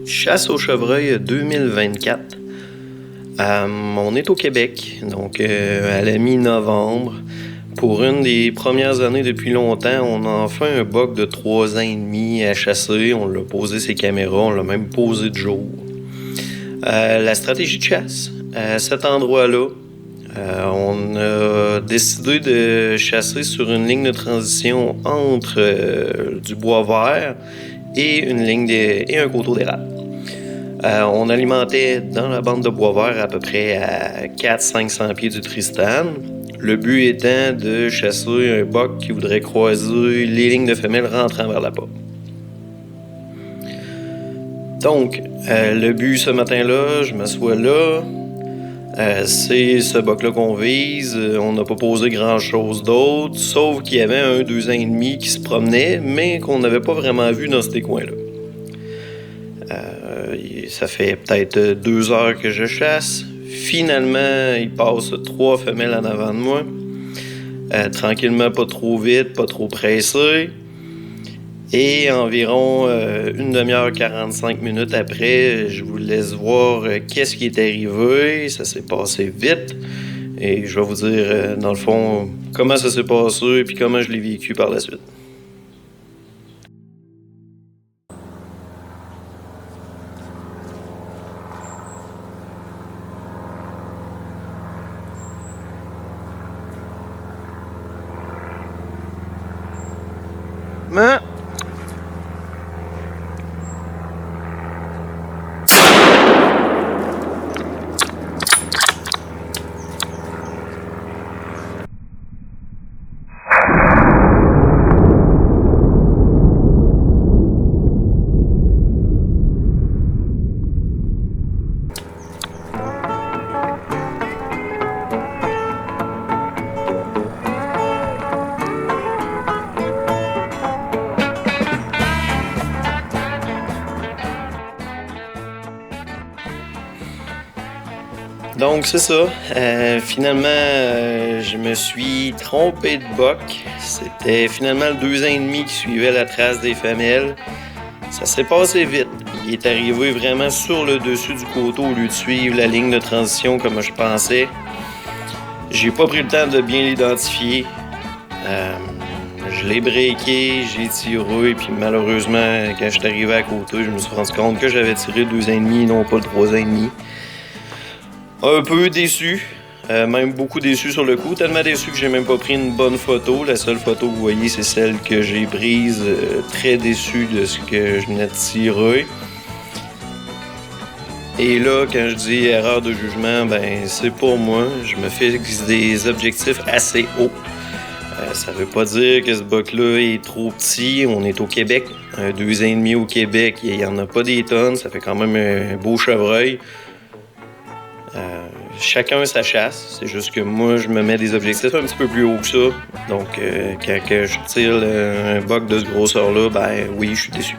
Chasse au chevreuil 2024. On est au Québec, donc à la mi-novembre. Pour une des premières années depuis longtemps, on a enfin un buck de 3 ans et demi à chasser. On l'a posé ses caméras, on l'a même posé de jour. La stratégie de chasse, à cet endroit-là, on a décidé de chasser sur une ligne de transition entre du bois vert et un coteau d'érable. On alimentait dans la bande de bois vert à peu près à 400-500 pieds du Tristan. Le but étant de chasser un buck qui voudrait croiser les lignes de femelles rentrant vers la porte. Donc, le but ce matin-là, je m'assois là. C'est ce buck-là qu'on vise. On n'a pas posé grand-chose d'autre, sauf qu'il y avait un 2 ans et demi qui se promenait, mais qu'on n'avait pas vraiment vu dans ces coins-là. Ça fait peut-être 2 heures que je chasse. Finalement, il passe 3 femelles en avant de moi. Tranquillement, pas trop vite, pas trop pressé. Et environ une demi-heure, 45 minutes après, je vous laisse voir qu'est-ce qui est arrivé. Ça s'est passé vite. Et je vais vous dire, dans le fond, comment ça s'est passé et puis comment je l'ai vécu par la suite. Mais... Donc c'est ça. Finalement, je me suis trompé de buck. C'était finalement le 2 ans et demi qui suivait la trace des femelles. Ça s'est passé vite. Il est arrivé vraiment sur le dessus du coteau au lieu de suivre la ligne de transition comme je pensais. J'ai pas pris le temps de bien l'identifier. Je l'ai breaké, j'ai tiré, puis malheureusement, quand je suis arrivé à côté, je me suis rendu compte que j'avais tiré 2 ans et demi, non pas le 3 ans et demi. Un peu déçu, même beaucoup déçu sur le coup, tellement déçu que j'ai même pas pris une bonne photo. La seule photo que vous voyez, c'est celle que j'ai prise, très déçu de ce que je venais de tirer. Et là, quand je dis erreur de jugement, ben c'est pour moi. Je me fixe des objectifs assez hauts. Ça veut pas dire que ce buck-là est trop petit. On est au Québec, 2 ans et demi au Québec, il y en a pas des tonnes. Ça fait quand même un beau chevreuil. Chacun sa chasse, c'est juste que moi je me mets des objectifs un petit peu plus haut que ça. Donc quand je tire un buck de ce grosseur-là, ben oui, je suis déçu.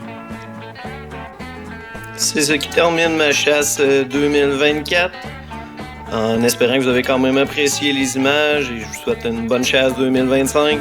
C'est ce qui termine ma chasse 2024. En espérant que vous avez quand même apprécié les images et je vous souhaite une bonne chasse 2025.